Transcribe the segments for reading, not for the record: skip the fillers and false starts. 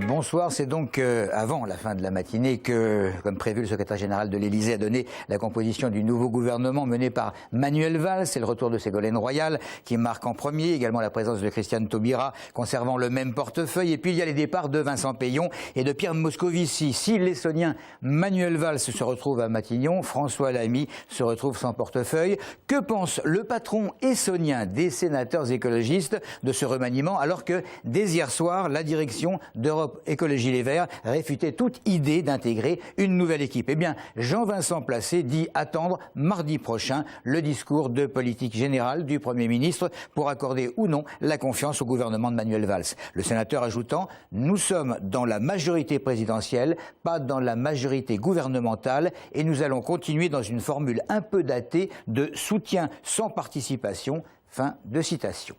Bonsoir, c'est donc avant la fin de la matinée que, comme prévu, le secrétaire général de l'Élysée a donné la composition du nouveau gouvernement mené par Manuel Valls. C'est le retour de Ségolène Royal qui marque en premier, également la présence de Christiane Taubira conservant le même portefeuille. Et puis il y a les départs de Vincent Peillon et de Pierre Moscovici. Si l'Essonien Manuel Valls se retrouve à Matignon, François Lamy se retrouve sans portefeuille. Que pense le patron essonien des sénateurs écologistes de ce remaniement, alors que dès hier soir, la direction d'Europe Écologie Les Verts réfutait toute idée d'intégrer une nouvelle équipe? Eh bien, Jean-Vincent Placé dit attendre mardi prochain le discours de politique générale du Premier ministre pour accorder ou non la confiance au gouvernement de Manuel Valls. Le sénateur ajoutant « Nous sommes dans la majorité présidentielle, pas dans la majorité gouvernementale et nous allons continuer dans une formule un peu datée de soutien sans participation ». Fin de citation.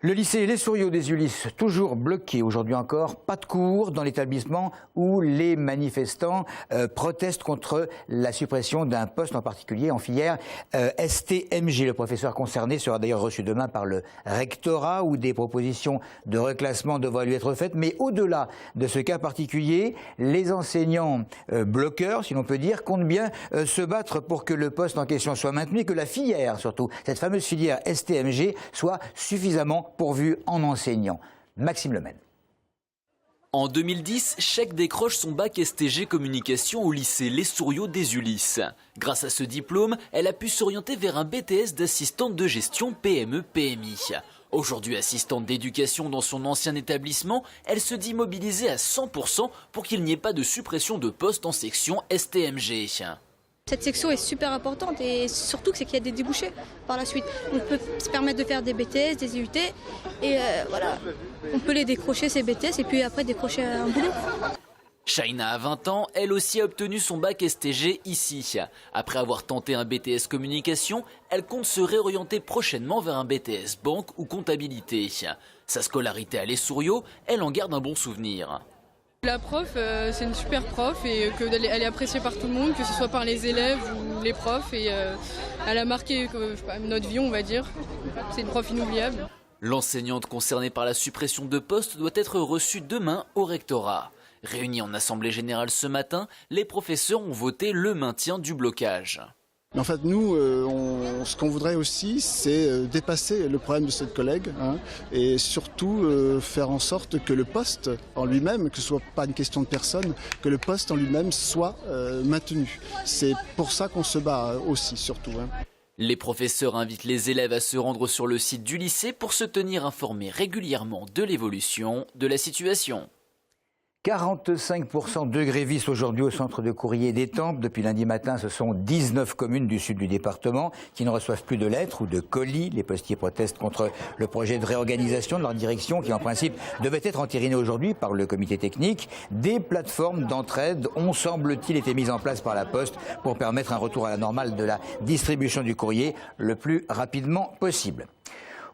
Le lycée Les Souriaux des Ulysses, toujours bloqué aujourd'hui encore, pas de cours dans l'établissement où les manifestants protestent contre la suppression d'un poste en particulier en filière STMG. Le professeur concerné sera d'ailleurs reçu demain par le rectorat où des propositions de reclassement devraient lui être faites. Mais au-delà de ce cas particulier, les enseignants bloqueurs, si l'on peut dire, comptent bien se battre pour que le poste en question soit maintenu et que la filière, surtout, cette fameuse filière STMG, soit suffisamment pourvu en enseignants. Maxime Lemel. En 2010, Chèque décroche son bac STG communication au lycée Les Souriaux des Ulysses. Grâce à ce diplôme, elle a pu s'orienter vers un BTS d'assistante de gestion PME-PMI. Aujourd'hui assistante d'éducation dans son ancien établissement, elle se dit mobilisée à 100% pour qu'il n'y ait pas de suppression de poste en section STMG. Cette section est super importante et surtout c'est qu'il y a des débouchés par la suite. On peut se permettre de faire des BTS, des IUT et voilà, on peut les décrocher ces BTS et puis après décrocher un boulot. Shaina a 20 ans, elle aussi a obtenu son bac STG ici. Après avoir tenté un BTS communication, elle compte se réorienter prochainement vers un BTS banque ou comptabilité. Sa scolarité à Les Souriaux, elle en garde un bon souvenir. La prof, c'est une super prof et elle est appréciée par tout le monde, que ce soit par les élèves ou les profs. Et elle a marqué notre vie, on va dire. C'est une prof inoubliable. L'enseignante concernée par la suppression de postes doit être reçue demain au rectorat. Réunis en assemblée générale ce matin, les professeurs ont voté le maintien du blocage. Mais en fait, nous, ce qu'on voudrait aussi, c'est dépasser le problème de cette collègue et surtout faire en sorte que le poste en lui-même, que ce soit pas une question de personne, que le poste en lui-même soit maintenu. C'est pour ça qu'on se bat aussi, surtout. Les professeurs invitent les élèves à se rendre sur le site du lycée pour se tenir informés régulièrement de l'évolution de la situation. 45% de grévistes aujourd'hui au centre de courrier d'Étampes. Depuis lundi matin, ce sont 19 communes du sud du département qui ne reçoivent plus de lettres ou de colis. Les postiers protestent contre le projet de réorganisation de leur direction qui, en principe, devait être entériné aujourd'hui par le comité technique. Des plateformes d'entraide ont, semble-t-il, été mises en place par la Poste pour permettre un retour à la normale de la distribution du courrier le plus rapidement possible.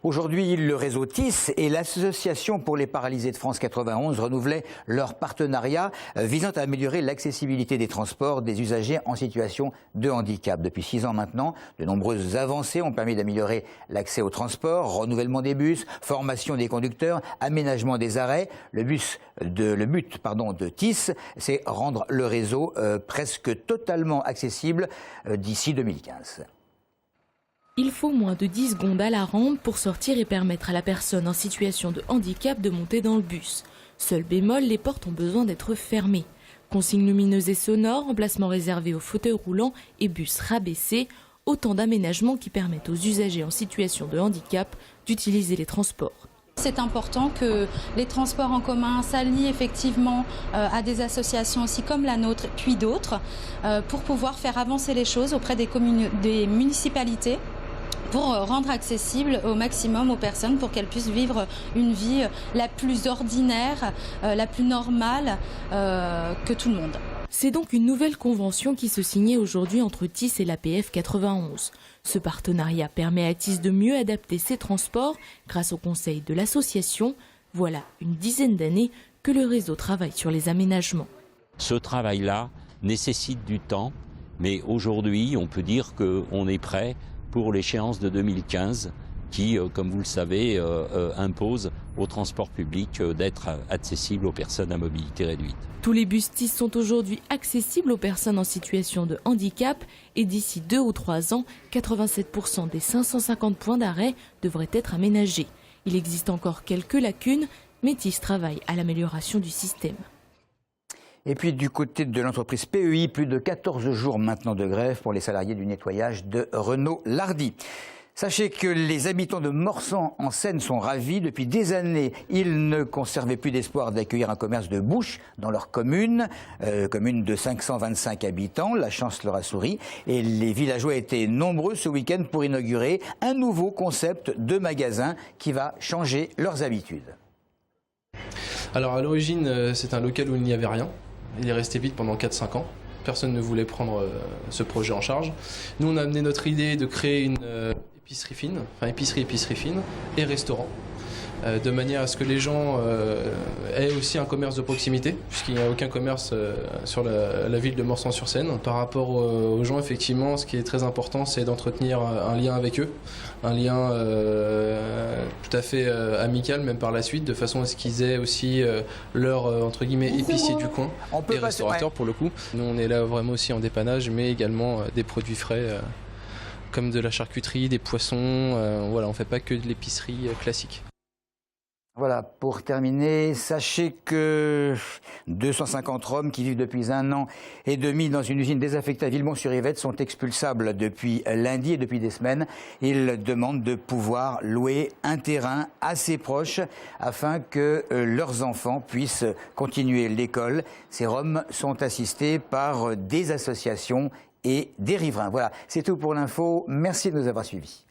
Aujourd'hui, le réseau TIS et l'Association pour les paralysés de France 91 renouvelaient leur partenariat visant à améliorer l'accessibilité des transports des usagers en situation de handicap. Depuis 6 ans maintenant, de nombreuses avancées ont permis d'améliorer l'accès au transport, renouvellement des bus, formation des conducteurs, aménagement des arrêts. Le but de TIS, c'est rendre le réseau presque totalement accessible d'ici 2015. Il faut moins de 10 secondes à la rampe pour sortir et permettre à la personne en situation de handicap de monter dans le bus. Seul bémol, les portes ont besoin d'être fermées. Consignes lumineuses et sonores, emplacements réservés aux fauteuils roulants et bus rabaissés, autant d'aménagements qui permettent aux usagers en situation de handicap d'utiliser les transports. C'est important que les transports en commun s'allient effectivement à des associations aussi comme la nôtre, puis d'autres, pour pouvoir faire avancer les choses auprès des municipalités, pour rendre accessible au maximum aux personnes pour qu'elles puissent vivre une vie la plus ordinaire, la plus normale que tout le monde. C'est donc une nouvelle convention qui se signait aujourd'hui entre TIS et l'APF 91. Ce partenariat permet à TIS de mieux adapter ses transports grâce au conseil de l'association. Voilà une dizaine d'années que le réseau travaille sur les aménagements. Ce travail-là nécessite du temps Mais aujourd'hui, on peut dire qu'on est prêt pour l'échéance de 2015 qui, comme vous le savez, impose au transport public d'être accessible aux personnes à mobilité réduite. Tous les bus TIS sont aujourd'hui accessibles aux personnes en situation de handicap et d'ici 2 ou 3 ans, 87% des 550 points d'arrêt devraient être aménagés. Il existe encore quelques lacunes, mais TIS travaille à l'amélioration du système. Et puis du côté de l'entreprise PEI, plus de 14 jours maintenant de grève pour les salariés du nettoyage de Renault-Lardy. Sachez que les habitants de Morsan en Seine sont ravis. Depuis des années, ils ne conservaient plus d'espoir d'accueillir un commerce de bouche dans leur commune, commune de 525 habitants. La chance leur a souri et les villageois étaient nombreux ce week-end pour inaugurer un nouveau concept de magasin qui va changer leurs habitudes. Alors à l'origine, c'est un local où il n'y avait rien. Il est resté vide pendant 4-5 ans. Personne ne voulait prendre ce projet en charge. Nous, on a amené notre idée de créer une épicerie fine, enfin épicerie fine et restaurant, de manière à ce que les gens aient aussi un commerce de proximité, puisqu'il n'y a aucun commerce sur la ville de Morsan-sur-Seine. Par rapport aux gens, effectivement, ce qui est très important, c'est d'entretenir un lien avec eux, un lien tout à fait amical, même par la suite, de façon à ce qu'ils aient aussi leur, entre guillemets, épicier du coin, et restaurateurs pour le coup. Nous, on est là vraiment aussi en dépannage, mais également des produits frais, comme de la charcuterie, des poissons. Voilà, on ne fait pas que de l'épicerie classique. Voilà, pour terminer, sachez que 250 Roms qui vivent depuis 1 an et demi dans une usine désaffectée à Villemont-sur-Yvette sont expulsables depuis lundi et depuis des semaines. Ils demandent de pouvoir louer un terrain assez proche afin que leurs enfants puissent continuer l'école. Ces Roms sont assistés par des associations et des riverains. Voilà, c'est tout pour l'info. Merci de nous avoir suivis.